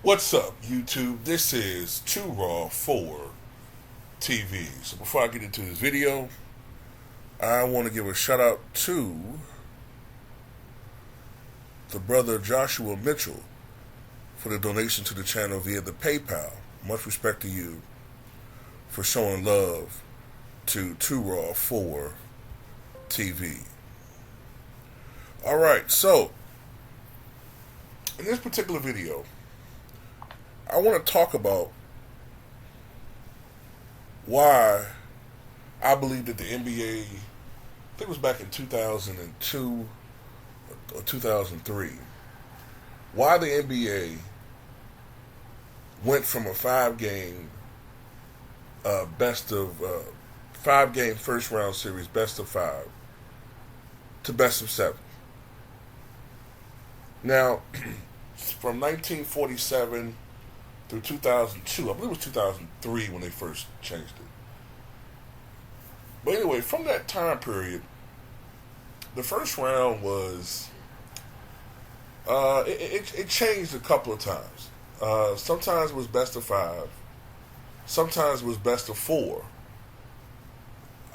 What's up, YouTube? This is Too Raw for TV. So before I get into this video, I want to give a shout out to the brother Joshua Mitchell for the donation to the channel via the PayPal. Much respect to you for showing love to Too Raw for TV. Alright, so in this particular video, I want to talk about why I believe that the NBA, I think it was back in 2002 or 2003, why the NBA went from a five game first round series, best of five, to best of seven. Now, from 1947 through 2002, I believe it was 2003 when they first changed it. But anyway, from that time period, the first round was it changed a couple of times. Sometimes it was best of five. Sometimes it was best of four.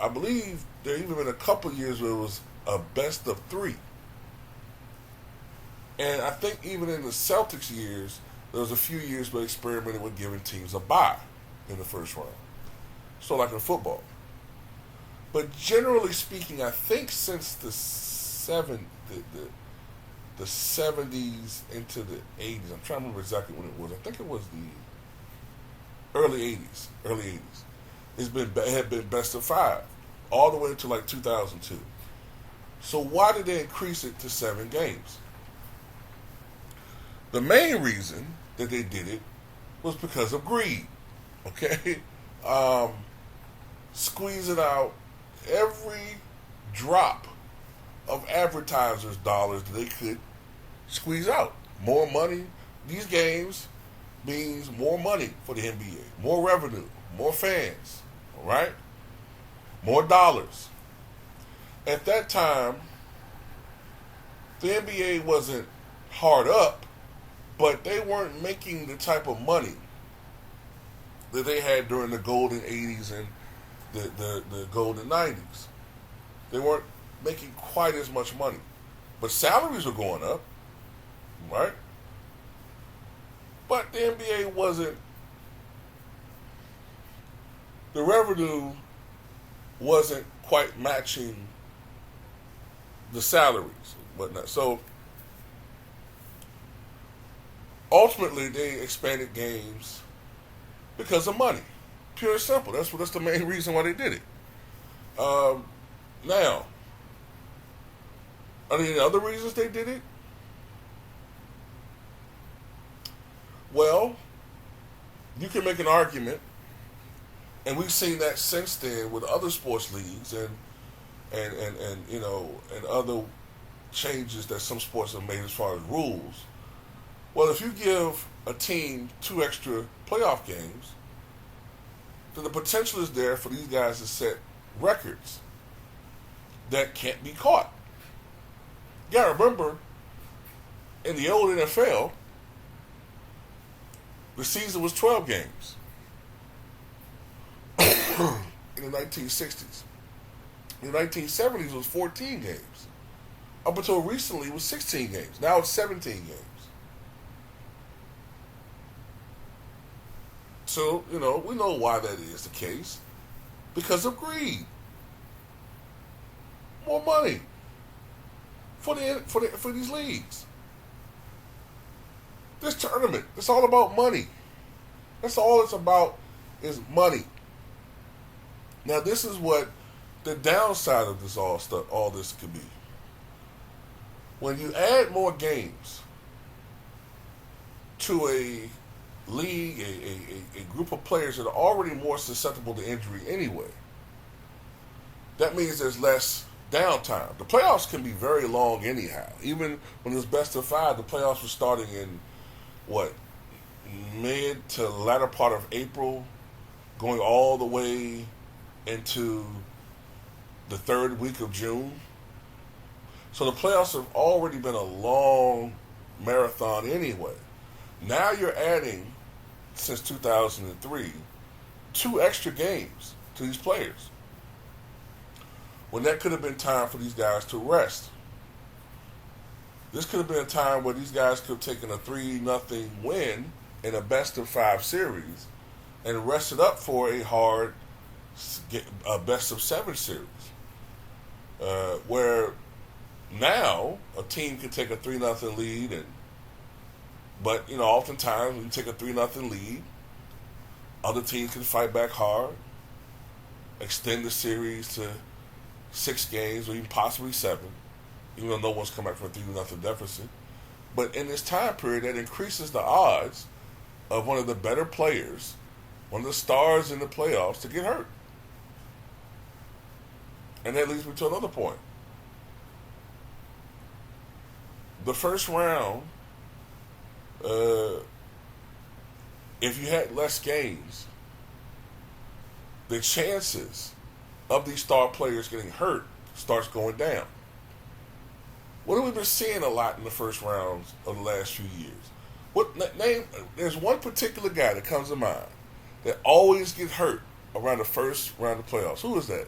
I believe there even been a couple of years where it was a best of three. And I think even in the Celtics years, there was a few years where they experimented with giving teams a bye in the first round. So like in football. But generally speaking, I think since the 70s into the 80s, I'm trying to remember exactly when it was. I think it was the early 80s. It had been best of five all the way until like 2002. So why did they increase it to 7 games? The main reason that they did it was because of greed. Okay? Squeezing out every drop of advertisers' dollars that they could squeeze out. More money. These games means more money for the NBA. More revenue. More fans. Alright? More dollars. At that time, the NBA wasn't hard up, but they weren't making the type of money that they had during the golden 80s and the golden 90s. They weren't making quite as much money. But salaries were going up, right? But the NBA the revenue wasn't quite matching the salaries and whatnot. So ultimately, they expanded games because of money. Pure and simple. That's the main reason why they did it. Now, are there any other reasons they did it? Well, you can make an argument, and we've seen that since then with other sports leagues and and other changes that some sports have made as far as rules. Well, if you give a team 2 extra playoff games, then the potential is there for these guys to set records that can't be caught. You gotta remember, in the old NFL, the season was 12 games. In the 1960s. In the 1970s, it was 14 games. Up until recently, it was 16 games. Now it's 17 games. So, we know why that is the case. Because of greed. More money for these leagues. This tournament, it's all about money. That's all it's about is money. Now, this is what the downside of all this could be. When you add more games to a league, a group of players that are already more susceptible to injury anyway, that means there's less downtime. The playoffs can be very long anyhow. Even when it's best of five, the playoffs were starting in mid to latter part of April, going all the way into the third week of June. So the playoffs have already been a long marathon anyway. Now you're adding, since 2003, 2 extra games to these players. When that could have been time for these guys to rest. This could have been a time where these guys could have taken a 3-0 win in a best-of-5 series and rested up for a hard best-of-7 series. Where now a team can take a 3-0 lead, but oftentimes when you take a 3-0 lead, other teams can fight back hard, extend the series to 6 games or even possibly 7, even though no one's come back from a 3-0 deficit. But in this time period, that increases the odds of one of the better players, one of the stars in the playoffs, to get hurt. And that leads me to another point. The first round, if you had less games, the chances of these star players getting hurt starts going down. What have we been seeing a lot in the first rounds of the last few years? There's one particular guy that comes to mind that always gets hurt around the first round of playoffs. Who is that?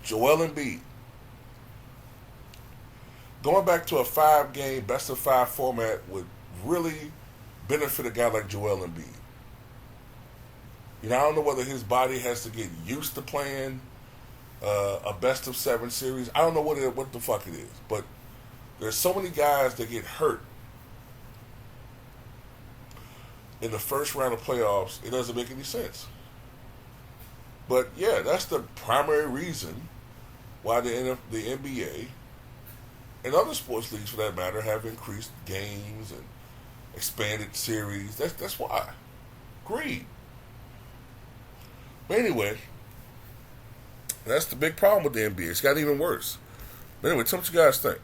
Joel Embiid. Going back to a 5-game, best-of-5 format would really benefit a guy like Joel Embiid. I don't know whether his body has to get used to playing a best-of-7 series. I don't know what the fuck it is. But there's so many guys that get hurt in the first round of playoffs, it doesn't make any sense. But, yeah, that's the primary reason why the NBA and other sports leagues, for that matter, have increased games and expanded series. That's why. Greed. But anyway, that's the big problem with the NBA. It's got even worse. But anyway, tell me what you guys think.